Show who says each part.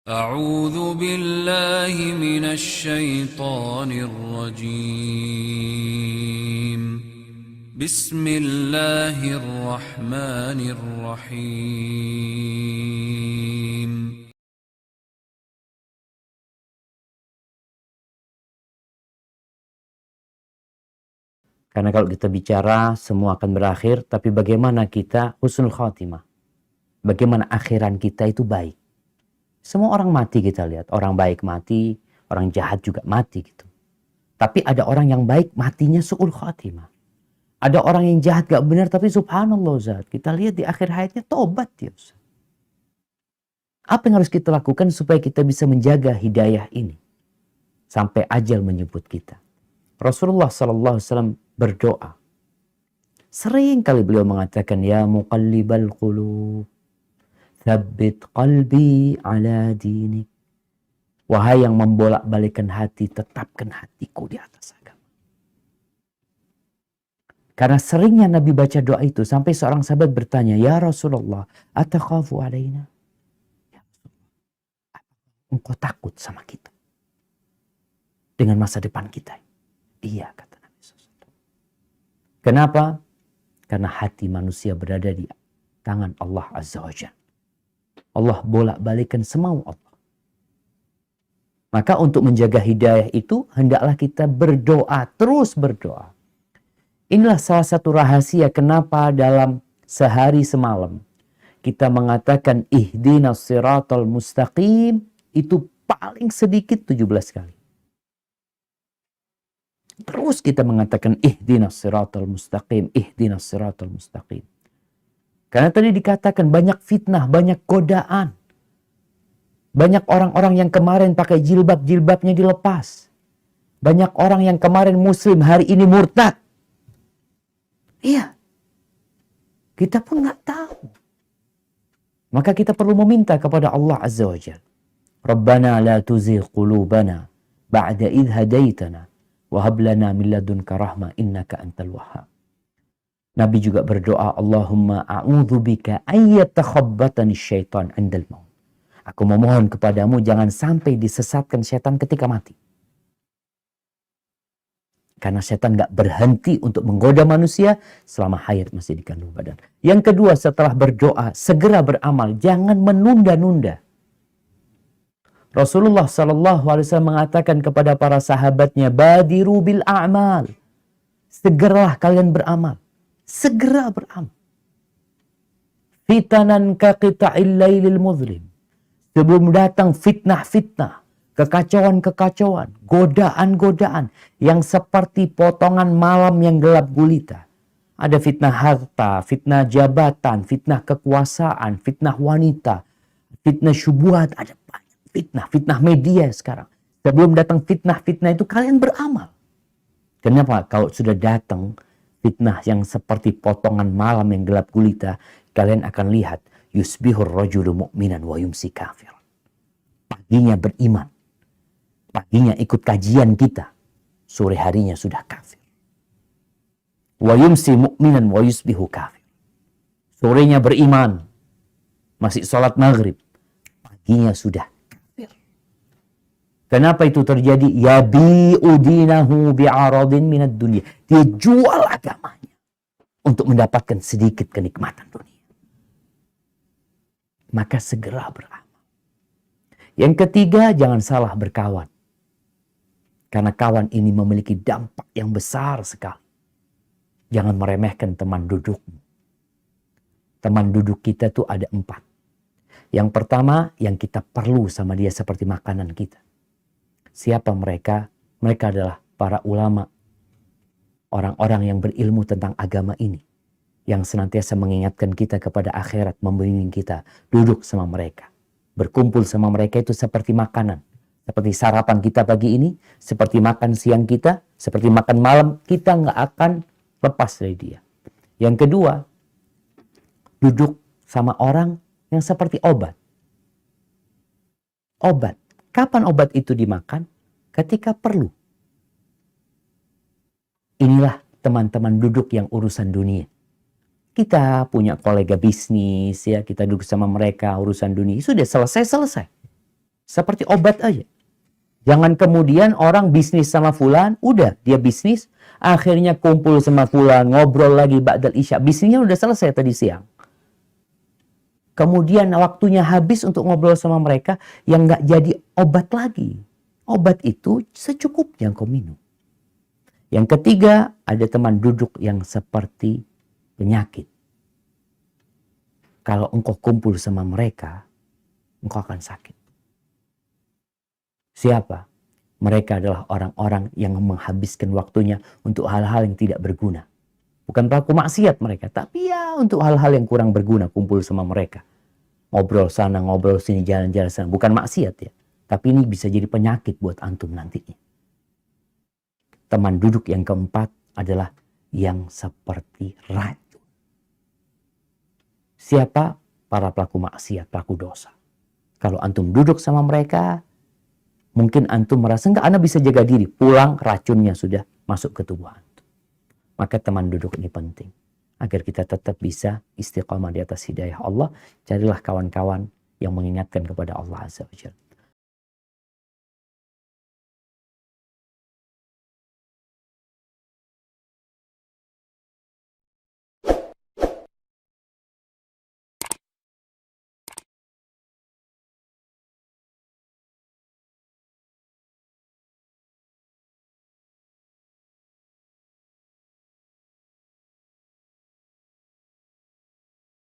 Speaker 1: أعوذ بالله من الشيطان الرجيم. بسم الله الرحمن الرحيم.
Speaker 2: Karena kalau kita bicara semua akan berakhir, tapi bagaimana kita husnul khatimah? Bagaimana akhiran kita itu baik? Semua orang mati kita lihat, orang baik mati, orang jahat juga mati gitu. Tapi ada orang yang baik matinya su'ul khatimah. Ada orang yang jahat gak benar tapi subhanallah Ustaz, kita lihat di akhir hayatnya tobat ya Ustaz. Apa yang harus kita lakukan supaya kita bisa menjaga hidayah ini sampai ajal menyebut kita? Rasulullah SAW berdoa. Sering kali beliau mengatakan, ya muqallibal qulub, thabbit qalbi ala dinik. Wahai yang membolak-balikan hati, tetapkan hatiku di atas agama. Karena seringnya Nabi baca doa itu, sampai seorang sahabat bertanya, ya Rasulullah, atakhafu alaina? Ya Rasulullah, engkau takut sama kita dengan masa depan kita? Iya, kata Nabi SAW. Kenapa? Karena hati manusia berada di tangan Allah Azza wa Jalla. Allah bolak-balikan semau Allah. Maka untuk menjaga hidayah itu, hendaklah kita berdoa, terus berdoa. Inilah salah satu rahasia kenapa dalam sehari semalam kita mengatakan ihdinas siratal mustaqim itu paling sedikit 17 kali. Terus kita mengatakan ihdinas siratal mustaqim, ihdinas siratal mustaqim. Karena tadi dikatakan banyak fitnah, banyak godaan. Banyak orang-orang yang kemarin pakai jilbab, jilbabnya dilepas. Banyak orang yang kemarin muslim, hari ini murtad. Iya. Kita pun nggak tahu. Maka kita perlu meminta kepada Allah Azza wa Jalla. Rabbana la tuzigh qulubana ba'da idh hadaitana. Wahab lana min ladunka rahmah innaka antal wahhab. Nabi juga berdoa, Allahumma a'udzubika ayyatakhabbatani syaitan indal maut. Aku memohon kepadamu jangan sampai disesatkan syaitan ketika mati. Karena syaitan gak berhenti untuk menggoda manusia selama hayat masih di kandung badan. Yang kedua, setelah berdoa, segera beramal. Jangan menunda-nunda. Rasulullah SAW mengatakan kepada para sahabatnya, badiru bil a'mal. Segeralah kalian beramal. Segera beramal. Fitanan ka qita'il lailil muzlim. Sebelum datang fitnah-fitnah, kekacauan-kekacauan, godaan-godaan yang seperti potongan malam yang gelap gulita. Ada fitnah harta, fitnah jabatan, fitnah kekuasaan, fitnah wanita, fitnah syubhat, ada banyak. Fitnah media sekarang. Sebelum datang fitnah itu kalian beramal. Kenapa? Kalau sudah datang fitnah yang seperti potongan malam yang gelap gulita, kalian akan lihat yusbihur rajulu mu'minan wa yumsi kafir. Paginya beriman. Paginya ikut kajian kita. Sore harinya sudah kafir. Wa yumsi mu'minan wa yusbihu kafir. Sorenya beriman. Masih sholat maghrib. Paginya sudah. Kenapa itu terjadi? Yabi'u dinahu bi'aradin minad dunia. Dia jual agamanya untuk mendapatkan sedikit kenikmatan dunia. Maka segera beramal. Yang ketiga, jangan salah berkawan. Karena kawan ini memiliki dampak yang besar sekali. Jangan meremehkan teman dudukmu. Teman duduk kita tuh ada 4. Yang pertama, yang kita perlu sama dia seperti makanan kita. Siapa mereka? Mereka adalah para ulama. Orang-orang yang berilmu tentang agama ini. Yang senantiasa mengingatkan kita kepada akhirat. Membimbing kita. Duduk sama mereka. Berkumpul sama mereka itu seperti makanan. Seperti sarapan kita pagi ini. Seperti makan siang kita. Seperti makan malam. Kita nggak akan lepas dari dia. Yang kedua. Duduk sama orang yang seperti obat. Obat. Kapan obat itu dimakan? Ketika perlu. Inilah teman-teman duduk yang urusan dunia. Kita punya kolega bisnis, ya kita duduk sama mereka urusan dunia. Sudah selesai. Seperti obat aja. Jangan kemudian orang bisnis sama fulan, udah dia bisnis, akhirnya kumpul sama fulan, ngobrol lagi ba'dal isya. Bisnisnya udah selesai tadi siang. Kemudian waktunya habis untuk ngobrol sama mereka yang nggak jadi obat lagi. Obat itu secukupnya kau minum. Yang ketiga, ada teman duduk yang seperti penyakit. Kalau engkau kumpul sama mereka, engkau akan sakit. Siapa? Mereka adalah orang-orang yang menghabiskan waktunya untuk hal-hal yang tidak berguna. Bukan pelaku maksiat mereka, tapi ya untuk hal-hal yang kurang berguna kumpul sama mereka. Ngobrol sana, ngobrol sini, jalan-jalan sana. Bukan maksiat ya. Tapi ini bisa jadi penyakit buat antum nantinya. Teman duduk yang keempat adalah yang seperti racun. Siapa? Para pelaku maksiat, pelaku dosa. Kalau antum duduk sama mereka, mungkin antum merasa enggak, Anda bisa jaga diri. Pulang racunnya sudah masuk ke tubuh antum. Maka teman duduk ini penting. Agar kita tetap bisa istiqamah di atas hidayah Allah. Carilah kawan-kawan yang mengingatkan kepada Allah Azza wa Jalla.